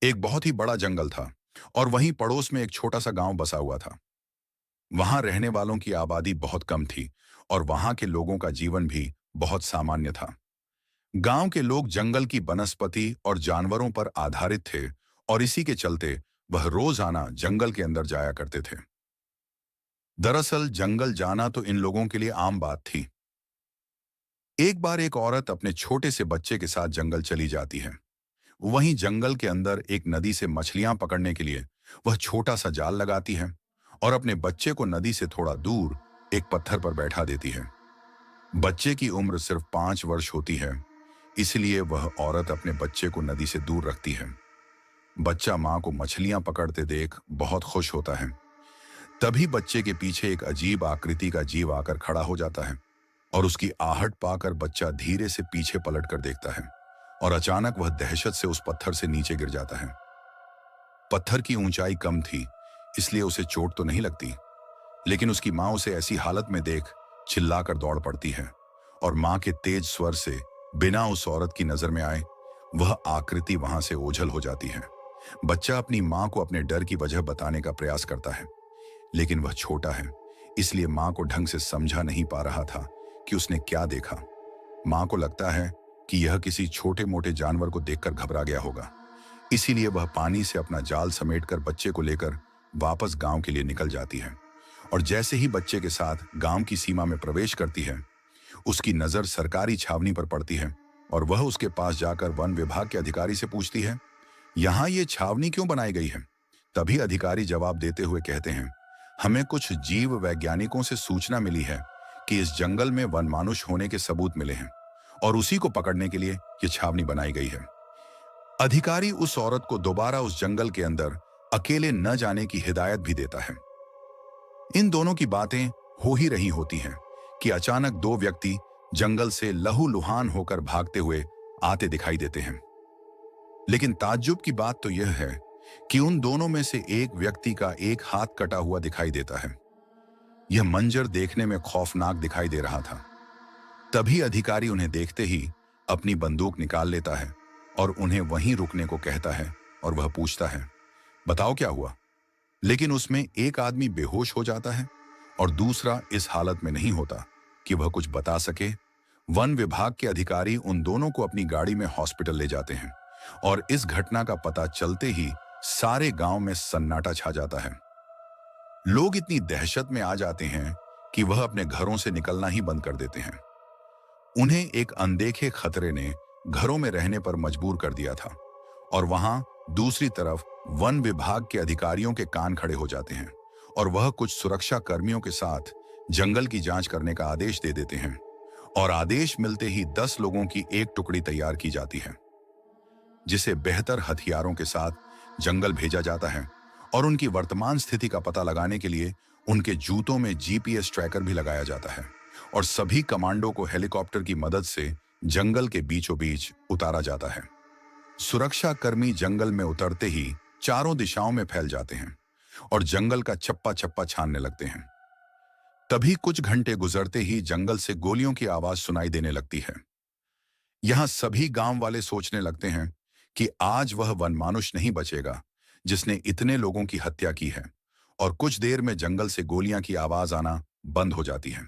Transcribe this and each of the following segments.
एक बहुत ही बड़ा जंगल था और वहीं पड़ोस में एक छोटा सा गांव बसा हुआ था। वहां रहने वालों की आबादी बहुत कम थी और वहां के लोगों का जीवन भी बहुत सामान्य था। गांव के लोग जंगल की वनस्पति और जानवरों पर आधारित थे और इसी के चलते वह रोजाना जंगल के अंदर जाया करते थे। दरअसल जंगल जाना तो इन लोगों के लिए आम बात थी। एक बार एक औरत अपने छोटे से बच्चे के साथ जंगल चली जाती है। वहीं जंगल के अंदर एक नदी से मछलियां पकड़ने के लिए वह छोटा सा जाल लगाती है और अपने बच्चे को नदी से थोड़ा दूर एक पत्थर पर बैठा देती है। बच्चे की उम्र सिर्फ 5 वर्ष होती है, इसलिए वह औरत अपने बच्चे को नदी से दूर रखती है। बच्चा माँ को मछलियां पकड़ते देख बहुत खुश होता है। तभी बच्चे के पीछे एक अजीब आकृति का जीव आकर खड़ा हो जाता है और उसकी आहट पाकर बच्चा धीरे से पीछे पलट कर देखता है और अचानक वह दहशत से उस पत्थर से नीचे गिर जाता है। पत्थर की ऊंचाई कम थी, इसलिए उसे चोट तो नहीं लगती, लेकिन उसकी माँ उसे ऐसी हालत में देख चिल्लाकर दौड़ पड़ती है और माँ के तेज स्वर से बिना उस औरत की नजर में आए वह आकृति वहां से ओझल हो जाती है। बच्चा अपनी माँ को अपने डर की वजह बताने का प्रयास करता है, लेकिन वह छोटा है, इसलिए माँ को ढंग से समझा नहीं पा रहा था कि उसने क्या देखा। माँ को लगता है कि यह किसी छोटे मोटे जानवर को देखकर घबरा गया होगा, इसीलिए वह पानी से अपना जाल समेटकर बच्चे को लेकर वापस गांव के लिए निकल जाती है। और जैसे ही बच्चे के साथ गांव की सीमा में प्रवेश करती है, उसकी नजर सरकारी छावनी पर पड़ती है और वह उसके पास जाकर वन विभाग के अधिकारी से पूछती है, यहाँ ये छावनी क्यों बनाई गई है? तभी अधिकारी जवाब देते हुए कहते हैं, हमें कुछ जीव वैज्ञानिकों से सूचना मिली है कि इस जंगल में वनमानुष होने के सबूत मिले हैं और उसी को पकड़ने के लिए यह छावनी बनाई गई है। अधिकारी उस औरत को दोबारा उस जंगल के अंदर अकेले न जाने की हिदायत भी देता है। इन दोनों की बातें हो ही रही होती हैं कि अचानक दो व्यक्ति जंगल से लहूलुहान होकर भागते हुए आते दिखाई देते हैं। लेकिन ताज्जुब की बात तो यह है कि उन दोनों में से एक व्यक्ति का एक हाथ कटा हुआ दिखाई देता है। यह मंजर देखने में खौफनाक दिखाई दे रहा था। तभी अधिकारी उन्हें देखते ही अपनी बंदूक निकाल लेता है और उन्हें वहीं रुकने को कहता है और वह पूछता है, बताओ क्या हुआ? लेकिन उसमें एक आदमी बेहोश हो जाता है और दूसरा इस हालत में नहीं होता कि वह कुछ बता सके। वन विभाग के अधिकारी उन दोनों को अपनी गाड़ी में हॉस्पिटल ले जाते हैं और इस घटना का पता चलते ही सारे गांव में सन्नाटा छा जाता है। लोग इतनी दहशत में आ जाते हैं कि वह अपने घरों से निकलना ही बंद कर देते हैं। उन्हें एक अनदेखे खतरे ने घरों में रहने पर मजबूर कर दिया था और वहां दूसरी तरफ वन विभाग के अधिकारियों के कान खड़े हो जाते हैं और वह कुछ सुरक्षा कर्मियों के साथ जंगल की जांच करने का आदेश दे देते हैं और आदेश मिलते ही 10 लोगों की एक टुकड़ी तैयार की जाती है, जिसे बेहतर हथियारों के साथ जंगल भेजा जाता है और उनकी वर्तमान स्थिति का पता लगाने के लिए उनके जूतों में जीपीएस ट्रैकर भी लगाया जाता है और सभी कमांडो को हेलीकॉप्टर की मदद से जंगल के बीचों बीच उतारा जाता है। सुरक्षा कर्मी जंगल में उतरते ही चारों दिशाओं में फैल जाते हैं और जंगल का चप्पा चप्पा छानने लगते हैं। तभी कुछ घंटे गुजरते ही जंगल से गोलियों की आवाज सुनाई देने लगती है। यहां सभी गांव वाले सोचने लगते हैं कि आज वह वनमानुष नहीं बचेगा जिसने इतने लोगों की हत्या की है, और कुछ देर में जंगल से गोलियां की आवाज आना बंद हो जाती है।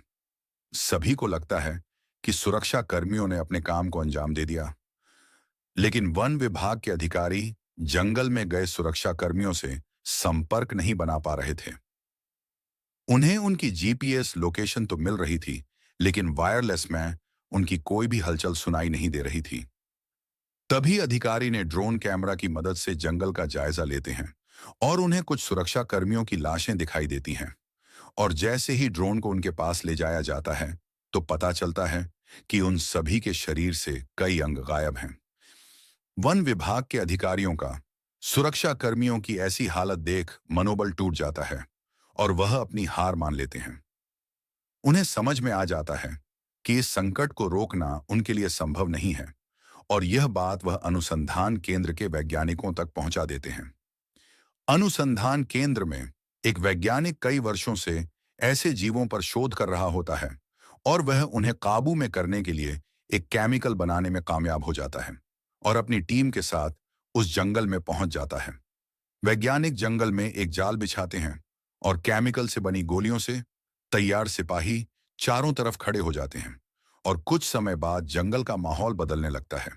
सभी को लगता है कि सुरक्षा कर्मियों ने अपने काम को अंजाम दे दिया, लेकिन वन विभाग के अधिकारी जंगल में गए सुरक्षा कर्मियों से संपर्क नहीं बना पा रहे थे। उन्हें उनकी जीपीएस लोकेशन तो मिल रही थी, लेकिन वायरलेस में उनकी कोई भी हलचल सुनाई नहीं दे रही थी। तभी अधिकारी ने ड्रोन कैमरा की मदद से जंगल का जायजा लेते हैं और उन्हें कुछ सुरक्षा कर्मियों की लाशें दिखाई देती हैं। और जैसे ही ड्रोन को उनके पास ले जाया जाता है, तो पता चलता है कि उन सभी के शरीर से कई अंग गायब हैं। वन विभाग के अधिकारियों का सुरक्षा कर्मियों की ऐसी हालत देख मनोबल टूट जाता है और वह अपनी हार मान लेते हैं। उन्हें समझ में आ जाता है कि इस संकट को रोकना उनके लिए संभव नहीं है और यह बात वह अनुसंधान केंद्र के वैज्ञानिकों तक पहुंचा देते हैं। अनुसंधान केंद्र में एक वैज्ञानिक कई वर्षों से ऐसे जीवों पर शोध कर रहा होता है और वह उन्हें काबू में करने के लिए एक केमिकल बनाने में कामयाब हो जाता है और अपनी टीम के साथ उस जंगल में पहुंच जाता है। वैज्ञानिक जंगल में एक जाल बिछाते हैं और केमिकल से बनी गोलियों से तैयार सिपाही चारों तरफ खड़े हो जाते हैं और कुछ समय बाद जंगल का माहौल बदलने लगता है।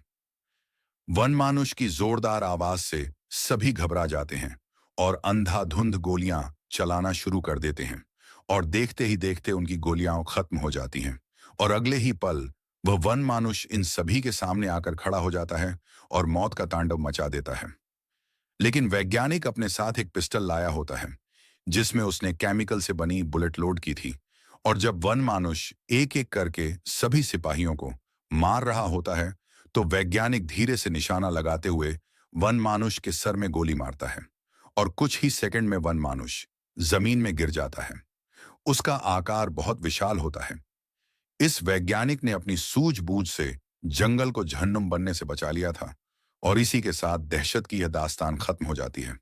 वनमानुष की जोरदार आवाज से सभी घबरा जाते हैं और अंधाधुंध गोलियां चलाना शुरू कर देते हैं और देखते ही देखते उनकी गोलियां खत्म हो जाती हैं और अगले ही पल वह वनमानुष इन सभी के सामने आकर खड़ा हो जाता है और मौत का तांडव मचा देता है। लेकिन वैज्ञानिक अपने साथ एक पिस्टल लाया होता है जिसमें उसने केमिकल से बनी बुलेट लोड की थी और जब वन मानुष एक एक करके सभी सिपाहियों को मार रहा होता है तो वैज्ञानिक धीरे से निशाना लगाते हुए वन मानुष के सर में गोली मारता है और कुछ ही सेकंड में वन मानुष जमीन में गिर जाता है। उसका आकार बहुत विशाल होता है। इस वैज्ञानिक ने अपनी सूझबूझ से जंगल को जहन्नुम बनने से बचा लिया था और इसी के साथ दहशत की यह दास्तान खत्म हो जाती है।